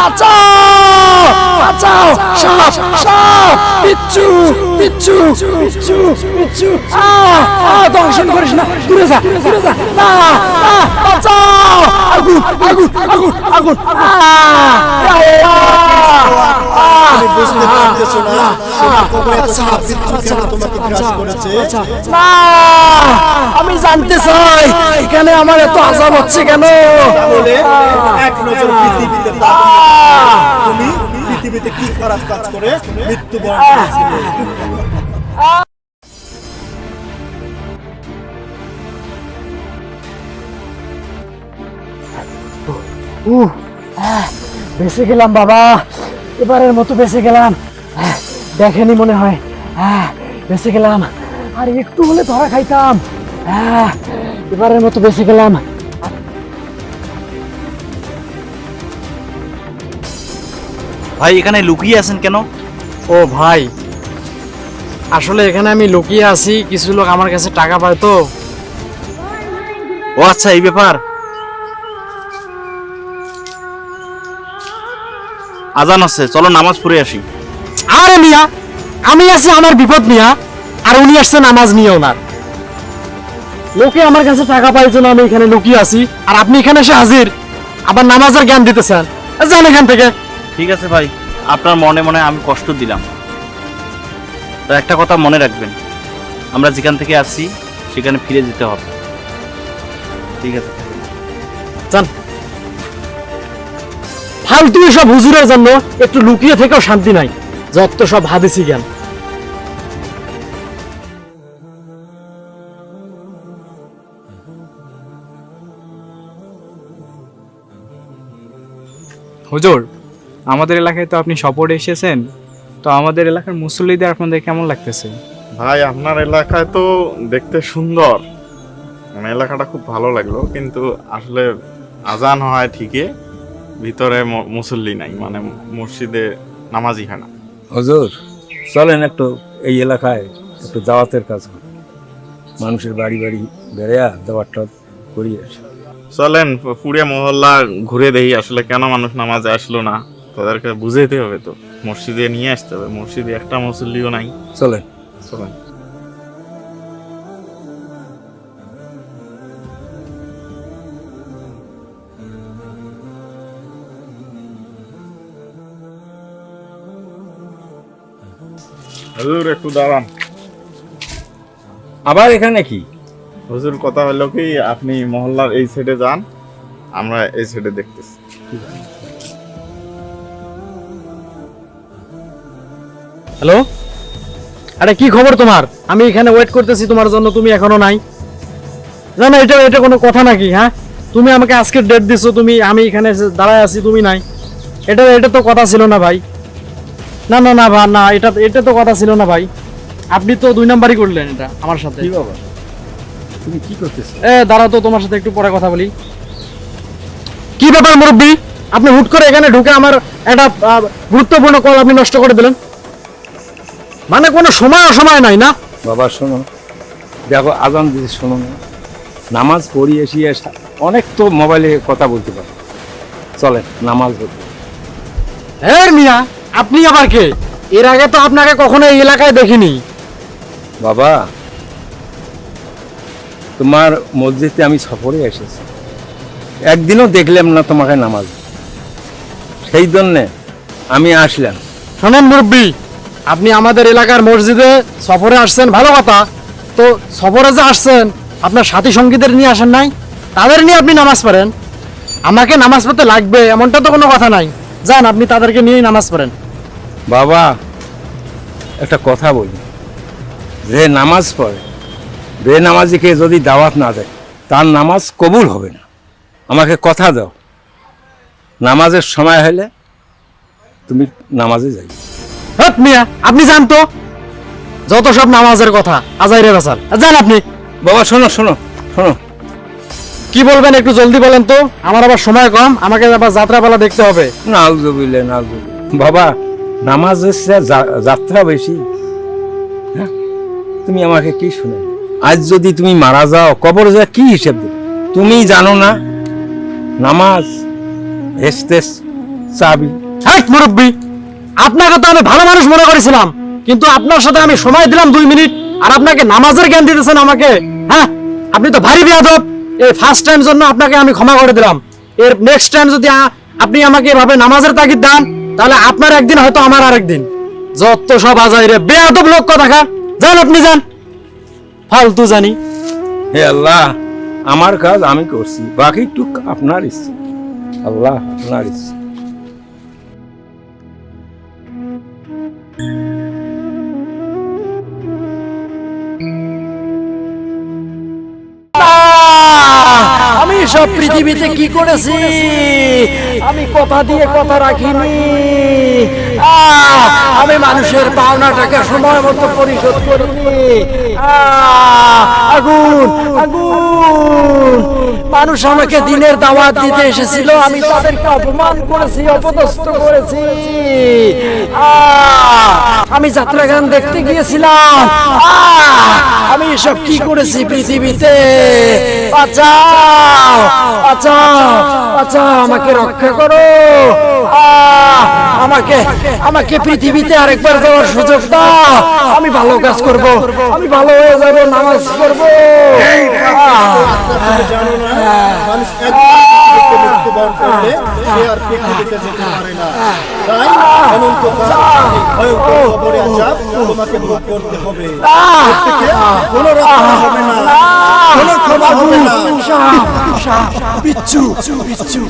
বাঁচাও সাপ সাপ পিচ্চু পিচ্চু পিচ্চু পিচ্চু দংশন করিস না, দূরে যা না, বাঁচাও, আগুন আগুন আগুন আগুন। তুমি বুঝতে পারতেছো না তোমার কবরে তো সাপ বিচ্ছু কেন তোমাকে গ্রাস করেছে? না, আমি জানতে চাই এখানে আমার এত আযাব হচ্ছে কেন। তাহলে এক নজর পৃথিবীতে তাকিয়ে তুমি পৃথিবীতে কি খারাপ কাজ করে মৃত্যুবরণ করেছিলে? বেঁচে গেলাম বাবা, এবারের মতো বেঁচে গেলাম। দেখেনি মনে হয়, বেঁচে গেলাম। আর একটু হলে ধরা খাইতাম। এবারের মতো বেঁচে গেলাম। ভাই এখানে লুকিয়ে আছেন কেন? ও ভাই, আসলে এখানে আমি লুকিয়ে আছি, কিছু লোক আমার কাছে টাকা পায় তো। ও আচ্ছা, এই ব্যাপার। আজান আছে, চলো নামাজ পড়ে আসি। আরে মিয়া, আমি আছি আমার বিপদ নিয়া, আর উনি আসছে নামাজ নিয়ে। ওনার লোকে আমার কাছে টাকা পাওয়ার জন্য আমি এখানে লুকিয়ে আছি, আর আপনি এখানে এসে হাজির, আবার নামাজের জ্ঞান দিতেছেন। যান এখান থেকে। ঠিক আছে ভাই, আপনার মনে মনে আমি কষ্ট দিলাম। তো একটা কথা মনে রাখবেন, আমরা যেখান থেকে আসছি সেখানে ফিরে যেতে হবে। ঠিক আছে, যান। ফালতু সব হুজুরের জন্য একটু লুকিয়ে থেকেও শান্তি নাই, যত সব হাদিসি জ্ঞান। হুজুর, আমাদের এলাকায় তো আপনি সপোর্টে এসেছেন, তো আমাদের এলাকার মুসল্লিদের আপনাদের কেমন লাগতেছে? ভাই আপনার এলাকায় তো দেখতে সুন্দর, মানে এলাকাটা খুব ভালো লাগলো, কিন্তু আসলে আজান হয় ঠিকই, ভিতরে মুসল্লি নাই, মানে মসজিদে নামাজই হয় না। হুজুর চলেন একটু এই এলাকায় একটু দাওয়াতের কাজ করি, মানুষের বাড়ি বাড়ি বেড়া দাওয়াতটা করি আসি। চলেন পুরে মহল্লা ঘুরে দেখি আসলে কেন মানুষ নামাজে আসলো না, তাদেরকে বুঝাইতে হবে, তো মসজিদে নিয়ে আসতে হবে। মসজিদে একটা মুসল্লিও নাই। চলেন। চলেন। হুজুর একটু দাঁড়ান। আবার এখানে কি? হুজুর কথা হলো কি, আপনি মহল্লার এই সাইডে যান, আমরা এই সাইডে দেখতেছি। হ্যালো, আরে কি খবর তোমার? আমি এখানে ওয়েট করতেছি তোমার জন্য, তুমি এখনো নাই। না না, এটা কোনো কথা নাকি? হ্যাঁ, তুমি আমাকে আজকে ডেট দিছো, আমি এখানে দাঁড়ায় আছি, তুমি নাই। এটা তো কথা ছিল না ভাই। না না না ভাই, না, এটা তো কথা ছিল না ভাই। আপনি তো 2 নাম্বারই করলেন এটা আমার সাথে। কি বাবা, তুমি কি করতেছো? দাঁড়াও তো, তোমার সাথে একটু পরে কথা বলি। কি ব্যাপার মুরব্বি, আপনি হুট করে এখানে ঢুকে আমার একটা গুরুত্বপূর্ণ কল আপনি নষ্ট করে দিলেন। মানে কোনো সময় অসময় নাই না? বাবা শোনো, দেখো আজান দিতে শোনো না, নামাজ পড়ি এসি অনেক তো মোবাইলে কথা বলতে পারো, চলেন নামাজ পড়ি। হ্যাঁ মিয়া, আপনি আবার কে? এর আগে তো আপনাকে কখনো এই এলাকায় দেখিনি। বাবা তোমার মসজিদে আমি সফরে এসেছি, একদিনও দেখলাম না তোমাকে নামাজ, সেই জন্যে আমি আসলাম। শোনেন মুরব্বি, আপনি আমাদের এলাকার মসজিদে সফরে আসছেন, ভালো কথা, তো সফরে যে আসছেন আপনার সাথী সঙ্গীদের নিয়ে আসেন নাই? তাদের নিয়ে আপনি নামাজ পড়েন। আমাকে নামাজ পড়তে লাগবে এমনটা তো কোনো কথা নাই। যান, আপনি তাদেরকে নিয়েই নামাজ পড়েন। বাবা একটা কথা বলি, যে নামাজ পড়ে বেনামাজিকে যদি দাওয়াত না দেয় তার নামাজ কবুল হবে না। আমাকে কথা দাও, নামাজের সময় হলে তুমি নামাজে যাই। হ্যাঁ মিয়া, আপনি যান তো, যত সব নামাজের কথা আজাইরে বাসাল। যান আপনি। বাবা শোনো শোনো শোনো, কি বলবেন একটু জলদি বলেন তো, আমার আবার সময় কম, আমাকে আবার যাত্রাপালা দেখতে হবে। নাউজুবিল্লাহ নাউজুবিল্লাহ। বাবা নামাজের চেয়ে যাত্রা বেশি। হ্যাঁ, তুমি আমাকে কি শুনে, আজ যদি তুমি মারা যাও কবর যা কি হিসেব দেবে? তুমি জানো না নামাজ ভেস্তেস চাবি। হেই মুরব্বি, আপনাকে তো আমি ভালো মানুষ মনে করেছিলাম, কিন্তু আপনার সাথে আমি সময় দিলাম 2 মিনিট আর আপনাকে নামাজের জ্ঞান দিতেছেন আমাকে। হ্যাঁ, আপনি তো ভারী বেয়াদব। এই ফার্স্ট টাইম জন্য আপনাকে আমি ক্ষমা করে দিলাম। এর নেক্সট টাইম যদি আপনি আমাকে এভাবে নামাজের তাগিদ দেন, তাহলে আপনার একদিন হয়তো আমার আরেকদিন। যত সব আজাই রে, বেয়াদব লোক কথা খা। যান আপনি যান, ফালতু জানি। হে আল্লাহ, আমার কাজ আমি করছি, বাকি টুক আপনার ইচ্ছে। আল্লাহ আপনার ইচ্ছে। আমি সব পৃথিবীতে কি করেছি? আমি কথা দিয়ে কথা রাখিনি। আমি মানুষের পাওনা টাকা সময় মতো পরিশোধ করিনি। আগুন আগুন! মানুষ আমাকে দিনের দাওয়াত দিতে এসেছিল, আমি তাদেরকে অপমান করেছি, অপদস্থ করেছি। আমি যাত্রা গান দেখতে গিয়েছিলাম। আমি এসব কি করেছি পৃথিবীতে? বাঁচাও বাঁচাও বাঁচাও, আমাকে রক্ষা করো। আমাকে আমাকে পৃথিবীতে আরেকবার যাওয়ার সুযোগ দাও। আমি ভালো কাজ করব, আমি ভালো হয়ে যাব, নামাজ পড়ব। তুমি জানো না, মানুষ একবার মৃত্যুবরণ করলে সে আর পৃথিবীতে যেতে পারে না। তাই অনন্তকাল এই ভয়ঙ্কর কবরে আযাব তোমাকে ভোগ করতে হবে। এর থেকে কোনো রক্ষা হবে না, কোনো ক্ষমা হবে না। বিচ্ছু বিচ্ছু